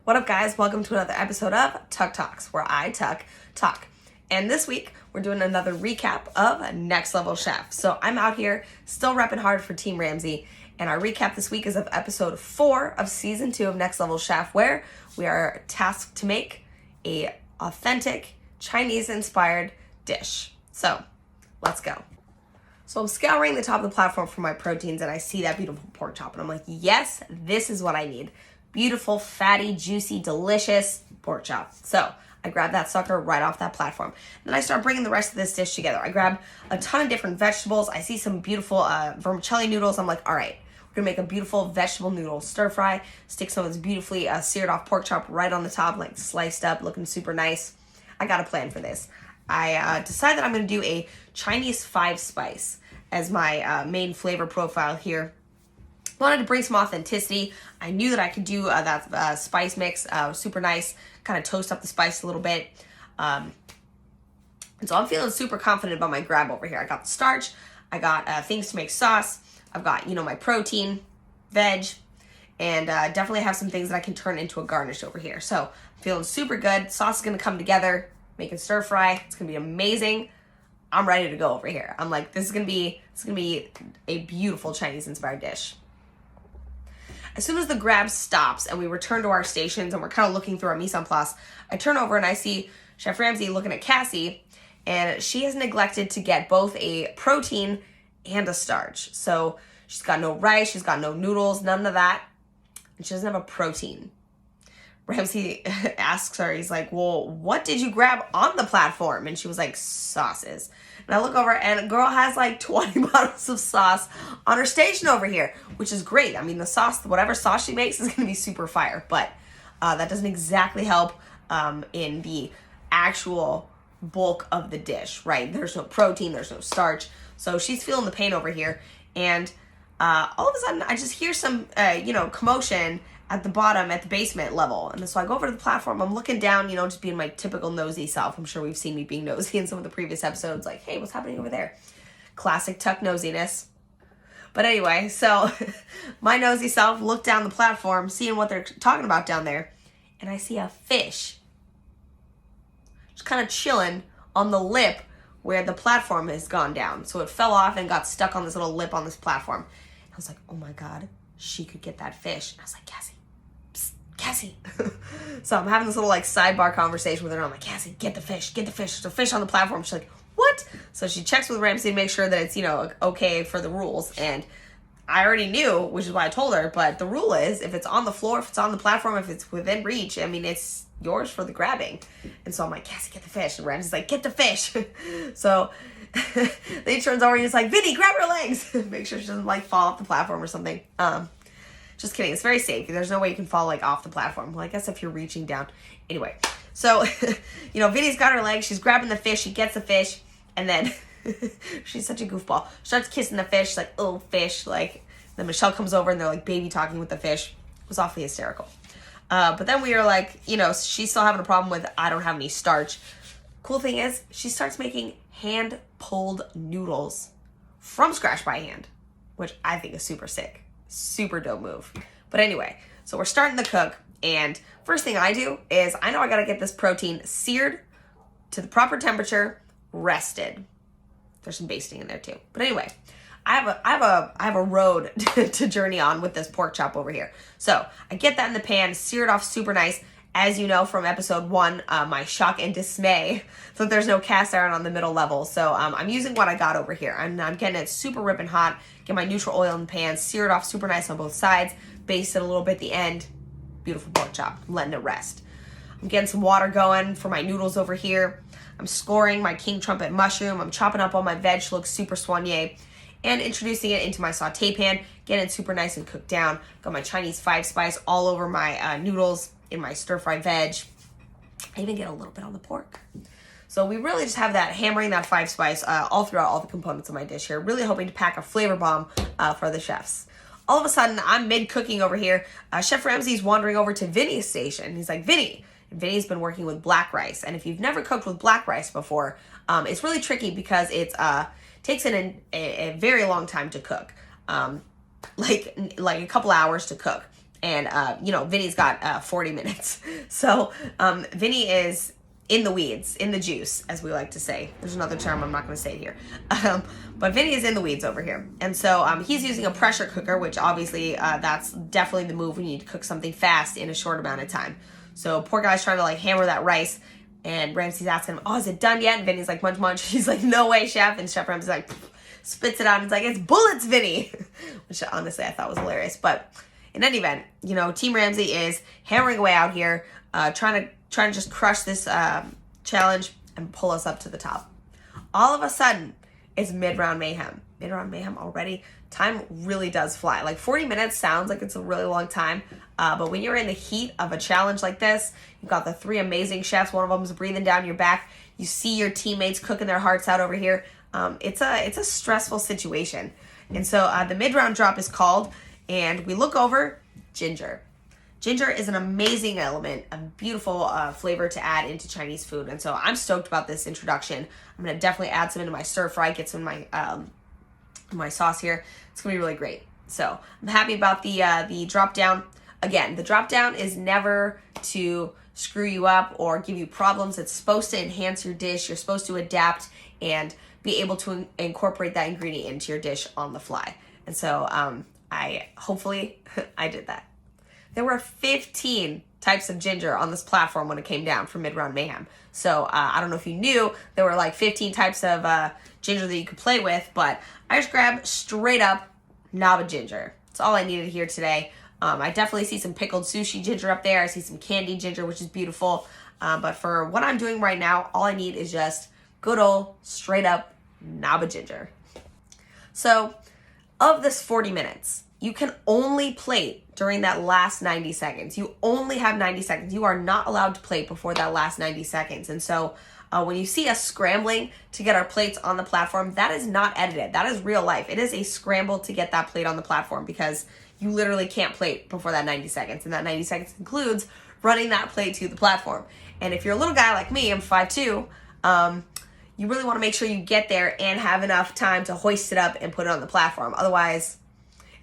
What up, guys? Welcome to another episode of Tuck Talks, where I talk. And this week, we're doing another recap of Next Level Chef. So I'm out here still repping hard for Team Ramsay, and our recap this week is of episode 4 of season 2 of Next Level Chef, where we are tasked to make a authentic Chinese-inspired dish. So let's go. So I'm scouring the top of the platform for my proteins, and I see that beautiful pork chop, and I'm like, yes, this is what I need. Beautiful, fatty, juicy, delicious pork chop. So I grab that sucker right off that platform. Then I start bringing the rest of this dish together. I grab a ton of different vegetables. I see some beautiful vermicelli noodles. I'm like, all right, we're gonna make a beautiful vegetable noodle stir fry. Stick some of this beautifully seared off pork chop right on the top, like sliced up, looking super nice. I got a plan for this. I decided that I'm gonna do a Chinese 5-spice as my main flavor profile here. Wanted to bring some authenticity. I knew that I could do that spice mix super nice, kind of toast up the spice a little bit. And so I'm feeling super confident about my grab over here. I got the starch, I got things to make sauce, I've got, my protein, veg, and definitely have some things that I can turn into a garnish over here. So I'm feeling super good. Sauce is gonna come together, make it stir fry. It's gonna be amazing. I'm ready to go over here. I'm like, this is gonna be a beautiful Chinese inspired dish. As soon as the grab stops and we return to our stations and we're kind of looking through our mise en place, I turn over and I see Chef Ramsay looking at Cassie, and she has neglected to get both a protein and a starch. So she's got no rice, she's got no noodles, none of that, and she doesn't have a protein. Ramsay asks her, he's like, well, what did you grab on the platform? And she was like, sauces. And I look over and a girl has like 20 bottles of sauce on her station over here, which is great. I mean, the sauce, whatever sauce she makes is going to be super fire, but that doesn't exactly help in the actual bulk of the dish, right? There's no protein, there's no starch. So she's feeling the pain over here. And all of a sudden, I just hear some, commotion at the bottom, at the basement level. And so I go over to the platform, I'm looking down, just being my typical nosy self. I'm sure we've seen me being nosy in some of the previous episodes, like, hey, what's happening over there? Classic Tuck nosiness. But anyway, so my nosy self looked down the platform, seeing what they're talking about down there, and I see a fish just kind of chilling on the lip where the platform has gone down. So it fell off and got stuck on this little lip on this platform. I was like, oh my God, she could get that fish. And I was like, Cassie. So I'm having this little sidebar conversation with her. I'm like, Cassie, get the fish. There's a fish on the platform. She's like, what? So she checks with Ramsay to make sure that it's, okay for the rules. And I already knew, which is why I told her, but the rule is if it's on the floor, if it's on the platform, if it's within reach, it's yours for the grabbing. And so I'm like, Cassie, get the fish. And Ramsay's like, get the fish. So then he turns over and he's like, Vinny, grab her legs. Make sure she doesn't fall off the platform or something. Just kidding. It's very safe. There's no way you can fall off the platform. Well, I guess if you're reaching down. Anyway, so, Vinny's got her leg. She's grabbing the fish. She gets the fish. And then she's such a goofball. She starts kissing the fish. She's like, oh, fish. Then Michelle comes over and they're baby talking with the fish. It was awfully hysterical. But then we were she's still having a problem with, I don't have any starch. Cool thing is, she starts making hand-pulled noodles from scratch by hand, which I think is super sick. Super dope move. But anyway, so we're starting to cook, and first thing I do is I know I gotta get this protein seared to the proper temperature, rested. There's some basting in there too. But anyway, I have a road to journey on with this pork chop over here. So I get that in the pan, sear it off super nice. As you know from episode 1, my shock and dismay that there's no cast iron on the middle level. So I'm using what I got over here. I'm getting it super ripping hot. Get my neutral oil in the pan, sear it off super nice on both sides, baste it a little bit at the end. Beautiful pork chop. I'm letting it rest. I'm getting some water going for my noodles over here. I'm scoring my king trumpet mushroom. I'm chopping up all my veg to look super soigné and introducing it into my saute pan, getting it super nice and cooked down. Got my Chinese 5-spice all over my noodles in my stir-fried veg. I even get a little bit on the pork. So we really just have that hammering that 5-spice all throughout all the components of my dish here, really hoping to pack a flavor bomb for the chefs. All of a sudden, I'm mid-cooking over here. Chef Ramsay's wandering over to Vinny's station. He's like, Vinny. And Vinny's been working with black rice. And if you've never cooked with black rice before, it's really tricky because it takes a very long time to cook. Like a couple hours to cook. And, Vinny's got 40 minutes. So Vinny is in the weeds, in the juice, as we like to say. There's another term, I'm not going to say it here. But Vinny is in the weeds over here. And so he's using a pressure cooker, which obviously that's definitely the move when you need to cook something fast in a short amount of time. So poor guy's trying to like hammer that rice, and Ramsay's asking him, oh, is it done yet? And Vinny's like, munch, munch. He's like, no way, chef. And Chef Ramsay's like, spits it out and he's like, it's bullets, Vinny. Which honestly I thought was hilarious. But in any event, Team Ramsay is hammering away out here, trying to just crush this challenge and pull us up to the top. All of a sudden, it's mid-round mayhem. Mid-round mayhem already. Time really does fly. Like 40 minutes sounds like it's a really long time, but when you're in the heat of a challenge like this, you've got the three amazing chefs. One of them is breathing down your back. You see your teammates cooking their hearts out over here. It's a stressful situation. And so the mid-round drop is called, and we look over ginger. Ginger is an amazing element, a beautiful flavor to add into Chinese food. And so I'm stoked about this introduction. I'm going to definitely add some into my stir fry, get some in my sauce here. It's going to be really great. So I'm happy about the drop down. Again, the drop down is never to screw you up or give you problems. It's supposed to enhance your dish. You're supposed to adapt and be able to incorporate that ingredient into your dish on the fly. And so hopefully I did that. There were 15 types of ginger on this platform when it came down for mid-round mayhem. So I don't know if you knew there were like 15 types of ginger that you could play with, but I just grabbed straight up knob of ginger. That's all I needed here today. I definitely see some pickled sushi ginger up there. I see some candied ginger, which is beautiful. But for what I'm doing right now, all I need is just good old straight up knob of ginger. So of this 40 minutes, you can only plate during that last 90 seconds. You only have 90 seconds. You are not allowed to plate before that last 90 seconds. And so when you see us scrambling to get our plates on the platform, that is not edited. That is real life. It is a scramble to get that plate on the platform because you literally can't plate before that 90 seconds. And that 90 seconds includes running that plate to the platform. And if you're a little guy like me, I'm 5'2", you really want to make sure you get there and have enough time to hoist it up and put it on the platform. Otherwise,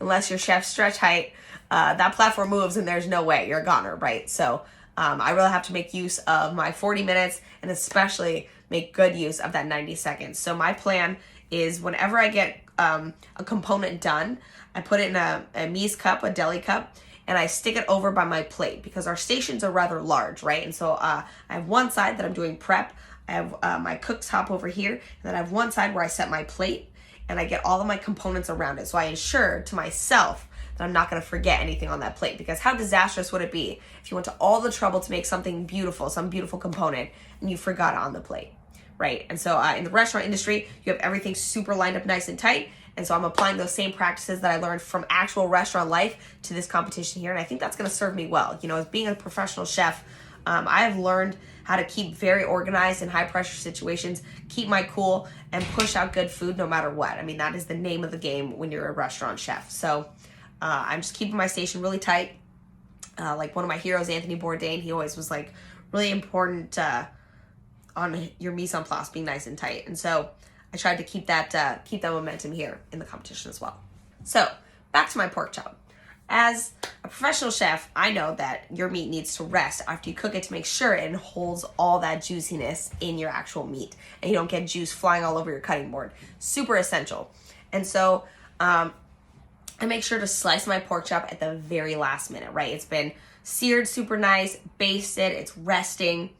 unless your chef's stretch height, that platform moves and there's no way. You're a goner, right? So I really have to make use of my 40 minutes and especially make good use of that 90 seconds. So my plan is whenever I get a component done, I put it in a mise cup, a deli cup, and I stick it over by my plate because our stations are rather large, right? And so I have one side that I'm doing prep. I have my cooktop over here, and then I have one side where I set my plate and I get all of my components around it. So I ensure to myself that I'm not going to forget anything on that plate, because how disastrous would it be if you went to all the trouble to make something beautiful, some beautiful component, and you forgot it on the plate, right? And so in the restaurant industry, you have everything super lined up nice and tight. And so I'm applying those same practices that I learned from actual restaurant life to this competition here. And I think that's going to serve me well. As being a professional chef, I have learned how to keep very organized in high pressure situations, keep my cool, and push out good food no matter what. I mean, that is the name of the game when you're a restaurant chef. So I'm just keeping my station really tight. Like one of my heroes, Anthony Bourdain, he always was like really important on your mise en place being nice and tight. And so I tried to keep that momentum here in the competition as well. So back to my pork chop. As a professional chef, I know that your meat needs to rest after you cook it to make sure it holds all that juiciness in your actual meat and you don't get juice flying all over your cutting board. Super essential. And so I make sure to slice my pork chop at the very last minute, right? It's been seared super nice, basted, it's resting,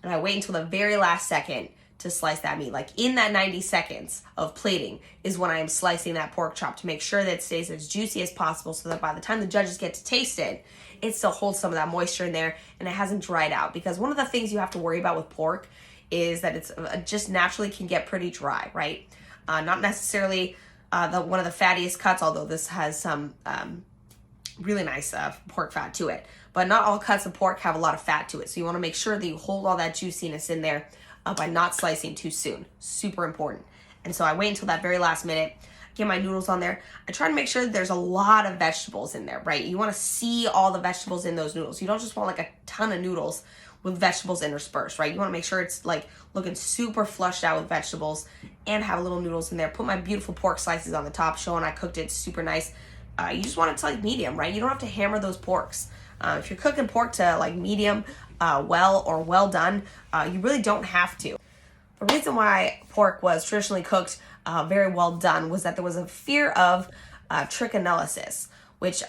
and I wait until the very last second to slice that meat. Like in that 90 seconds of plating is when I am slicing that pork chop to make sure that it stays as juicy as possible so that by the time the judges get to taste it, it still holds some of that moisture in there and it hasn't dried out. Because one of the things you have to worry about with pork is that it's just naturally can get pretty dry, right? Not necessarily one of the fattiest cuts, although this has some really nice pork fat to it. But not all cuts of pork have a lot of fat to it. So you want to make sure that you hold all that juiciness in there by not slicing too soon. Super important. And so I wait until that very last minute, get my noodles on there. I try to make sure that there's a lot of vegetables in there, right? You want to see all the vegetables in those noodles. You don't just want like a ton of noodles with vegetables interspersed, right? You want to make sure it's like looking super flushed out with vegetables and have little noodles in there. Put my beautiful pork slices on the top, showing I cooked it super nice. you just want it to like medium, right? You don't have to hammer those porks. If you're cooking pork to like medium, well or well done, you really don't have to. The reason why pork was traditionally cooked very well done was that there was a fear of trichinosis, which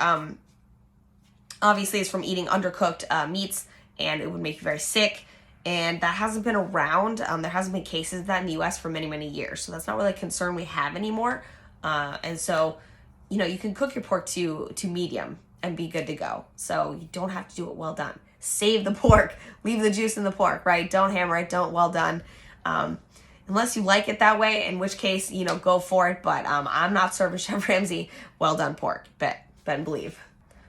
obviously is from eating undercooked meats, and it would make you very sick. And that hasn't been around. There hasn't been cases of that in the U.S. for many, many years. So that's not really a concern we have anymore. And so, you can cook your pork to medium and be good to go. So you don't have to do it well done. Save the pork. Leave the juice in the pork, right? Don't hammer it. Don't well done. Unless you like it that way, in which case, go for it. But I'm not serving Chef Ramsay well done pork. Bet and believe.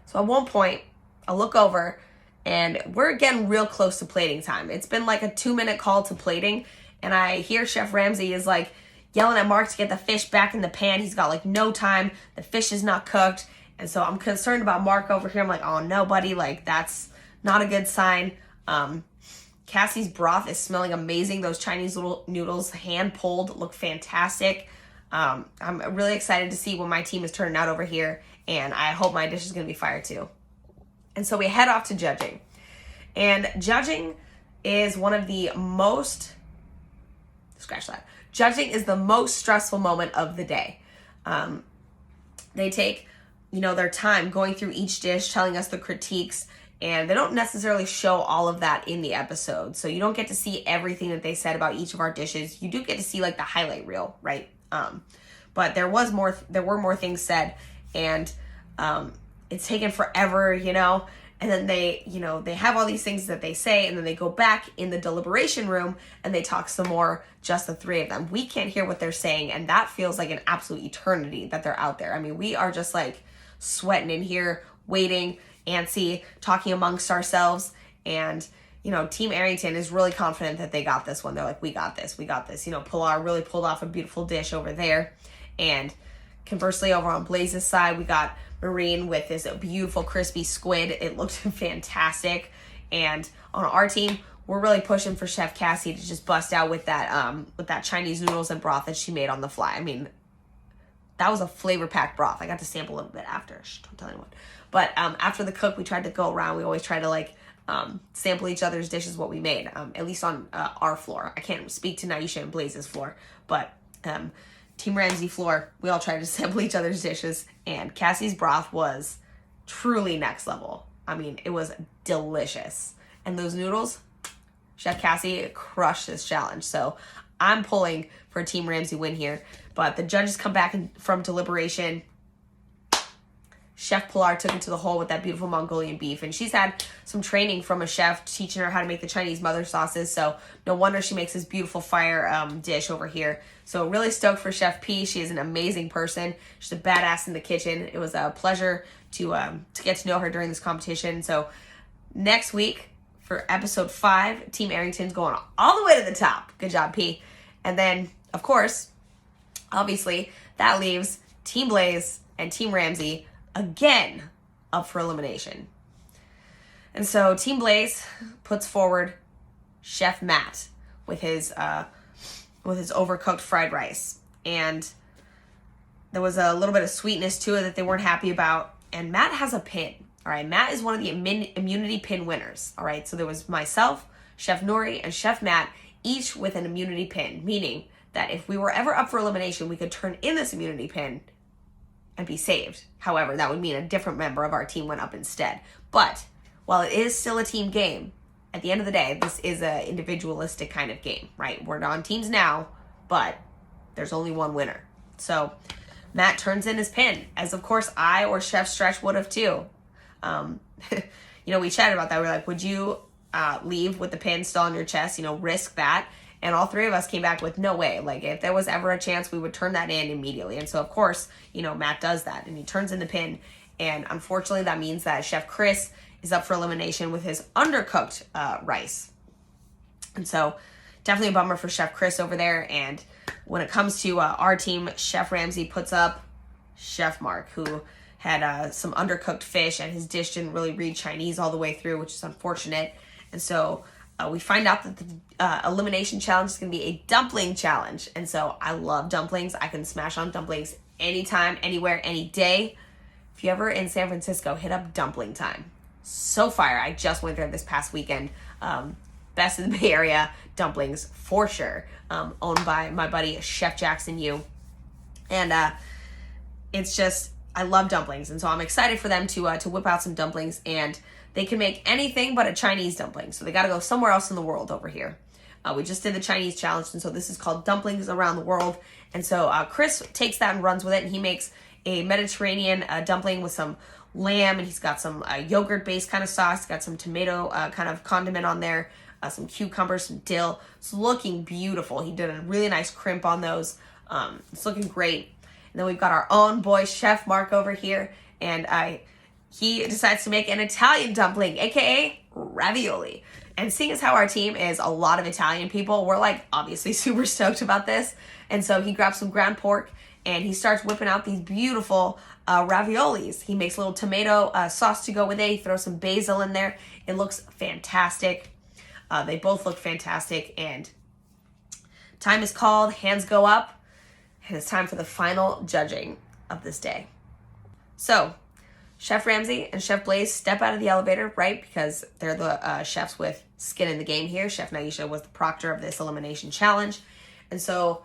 So at one point, I'll look over, and we're getting real close to plating time. It's been like a 2-minute call to plating, and I hear Chef Ramsay is like yelling at Mark to get the fish back in the pan. He's got like no time. The fish is not cooked. And so I'm concerned about Mark over here. I'm like, oh no, buddy, like that's not a good sign. Cassie's broth is smelling amazing. Those Chinese little noodles, hand pulled, look fantastic. I'm really excited to see what my team is turning out over here, and I hope my dish is going to be fire too. And so we head off to judging. And judging is one of the most, scratch that. Judging is the most stressful moment of the day. They take, their time going through each dish, telling us the critiques, and they don't necessarily show all of that in the episode. So you don't get to see everything that they said about each of our dishes. You do get to see like the highlight reel, right? But there were more things said, and it's taken forever, and then they have all these things that they say, and then they go back in the deliberation room and they talk some more, just the three of them. We can't hear what they're saying, and that feels like an absolute eternity that they're out there. I mean, we are just like sweating in here, waiting, antsy, talking amongst ourselves, and Team Arrington is really confident that they got this one. They're like, we got this. Pilar really pulled off a beautiful dish over there. And conversely, over on Blaze's side, we got Marine with this beautiful crispy squid. It looked fantastic. And on our team, we're really pushing for Chef Cassie to just bust out with that Chinese noodles and broth that she made on the fly. I mean, that was a flavor-packed broth. I got to sample a little bit after. Shh, don't tell anyone. But after the cook, we tried to go around. We always try to sample each other's dishes, what we made, at least on our floor. I can't speak to Naisha and Blaze's floor, but Team Ramsay floor, we all tried to sample each other's dishes, and Cassie's broth was truly next level. I mean, it was delicious. And those noodles, Chef Cassie crushed this challenge. So I'm pulling for a Team Ramsay win here. But the judges come back from deliberation. Chef Pilar took it to the hole with that beautiful Mongolian beef. And she's had some training from a chef teaching her how to make the Chinese mother sauces. So no wonder she makes this beautiful fire dish over here. So really stoked for Chef P. She is an amazing person. She's a badass in the kitchen. It was a pleasure to get to know her during this competition. So next week for episode 5, Team Arrington's going all the way to the top. Good job, P. And then, of course, obviously, that leaves Team Blaze and Team Ramsay again up for elimination. And so Team Blaze puts forward Chef Matt with his overcooked fried rice. And there was a little bit of sweetness to it that they weren't happy about. And Matt has a pin. All right, Matt is one of the immunity pin winners. All right, so there was myself, Chef Nori, and Chef Matt, each with an immunity pin, meaning that if we were ever up for elimination, we could turn in this immunity pin and be saved. However, that would mean a different member of our team went up instead. But while it is still a team game, at the end of the day, this is an individualistic kind of game, right? We're on teams now, but there's only one winner. So Matt turns in his pin, as of course I or Chef Stretch would have too. We chatted about that. We were like, would you leave with the pin still on your chest, risk that? And all three of us came back with no way. Like, if there was ever a chance, we would turn that in immediately. And so, of course, Matt does that. And he turns in the pin. And unfortunately, that means that Chef Chris is up for elimination with his undercooked rice. And so, definitely a bummer for Chef Chris over there. And when it comes to our team, Chef Ramsay puts up Chef Mark, who had some undercooked fish. And his dish didn't really read Chinese all the way through, which is unfortunate. And so we find out that the elimination challenge is going to be a dumpling challenge. And so I love dumplings. I can smash on dumplings anytime, anywhere, any day. if you're ever in San Francisco, hit up Dumpling Time. So fire. I just went there this past weekend. Best in the Bay Area dumplings for sure. Owned by my buddy Chef Jackson Yu. And it's just, I love dumplings. And so I'm excited for them to whip out some dumplings. And they can make anything but a Chinese dumpling. So they got to go somewhere else in the world over here. We just did the Chinese challenge. And so this is called Dumplings Around the World. And so Chris takes that and runs with it. And he makes a Mediterranean dumpling with some lamb. And he's got some yogurt-based kind of sauce. He's got some tomato kind of condiment on there. Some cucumbers, some dill. It's looking beautiful. He did a really nice crimp on those. It's looking great. And then we've got our own boy, Chef Mark, over here. And he decides to make an Italian dumpling, aka ravioli. And seeing as how our team is a lot of Italian people, we're like obviously super stoked about this. And so he grabs some ground pork and he starts whipping out these beautiful raviolis. He makes a little tomato sauce to go with it. He throws some basil in there. It looks fantastic. They both look fantastic. And time is called, hands go up, and it's time for the final judging of this day. So Chef Ramsay and Chef Blaze step out of the elevator, right? Because they're the chefs with skin in the game here. Chef Naisha was the proctor of this elimination challenge. And so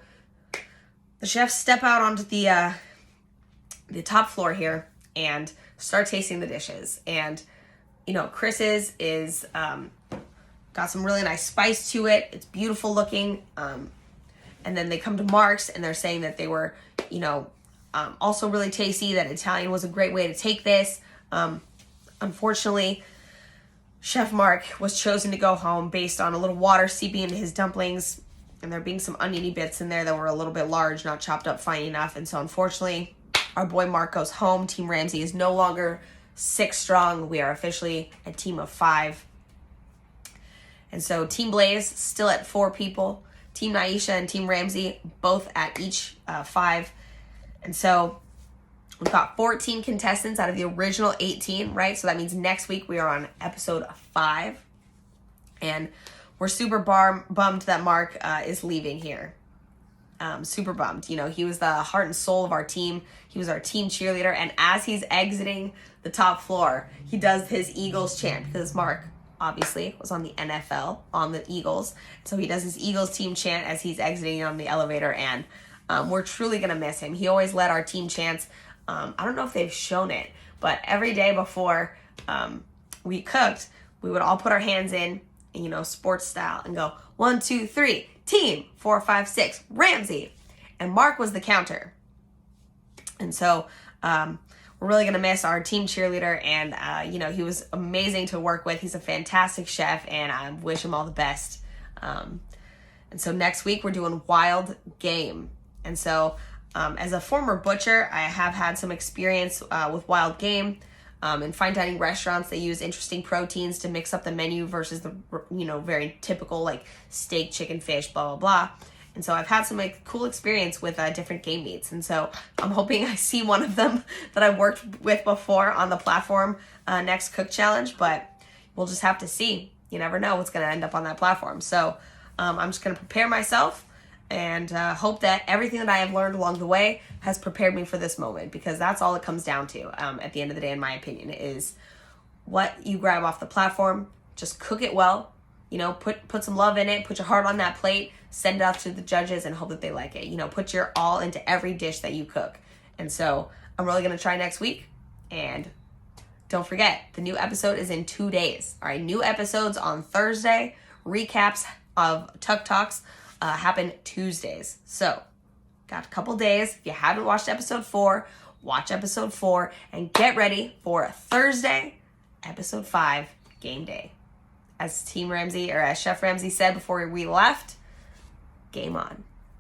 the chefs step out onto the top floor here and start tasting the dishes. And, you know, Chris's is got some really nice spice to it. It's beautiful looking. And then they come to Mark's and they're saying that they were, you know, also really tasty, that Italian was a great way to take this. Unfortunately, Chef Mark was chosen to go home based on a little water seeping into his dumplings and there being some oniony bits in there that were a little bit large, not chopped up fine enough. And so unfortunately, our boy Mark goes home. Team Ramsay is no longer 6 strong. We are officially a team of 5. And so Team Blaze still at 4 people. Team Naisha and Team Ramsay both at each 5. And so we've got 14 contestants out of the original 18, right? So that means next week we are on episode 5. And we're super bummed that Mark is leaving here. Super bummed. You know, he was the heart and soul of our team. He was our team cheerleader. And as he's exiting the top floor, he does his Eagles chant because Mark obviously was on the NFL, on the Eagles. So he does his Eagles team chant as he's exiting on the elevator. And we're truly going to miss him. He always led our team chants. I don't know if they've shown it, but every day before we cooked, we would all put our hands in, you know, sports style and go 1, 2, 3, team, 4, 5, 6, Ramsay. And Mark was the counter. And so we're really going to miss our team cheerleader. And, you know, he was amazing to work with. He's a fantastic chef and I wish him all the best. And so next week we're doing Wild Game. And so as a former butcher, I have had some experience with wild game. In fine dining restaurants, they use interesting proteins to mix up the menu versus the, you know, very typical like steak, chicken, fish, blah, blah, blah. And so I've had some like cool experience with different game meats. And so I'm hoping I see one of them that I've worked with before on the platform next Cook Challenge, but we'll just have to see. You never know what's going to end up on that platform. So I'm just going to prepare myself and hope that everything that I have learned along the way has prepared me for this moment, because that's all it comes down to at the end of the day, in my opinion, is what you grab off the platform. Just cook it well, you know, put some love in it, put your heart on that plate, send it out to the judges and hope that they like it. You know, put your all into every dish that you cook. And so I'm really going to try next week. And don't forget, the new episode is in 2 days. All right, new episodes on Thursday. Recaps of Tuck Talks happen Tuesdays. So, got a couple days. If you haven't watched episode 4, watch episode 4 and get ready for Thursday, episode 5, game day. As Team Ramsay, or as Chef Ramsay said before we left, game on.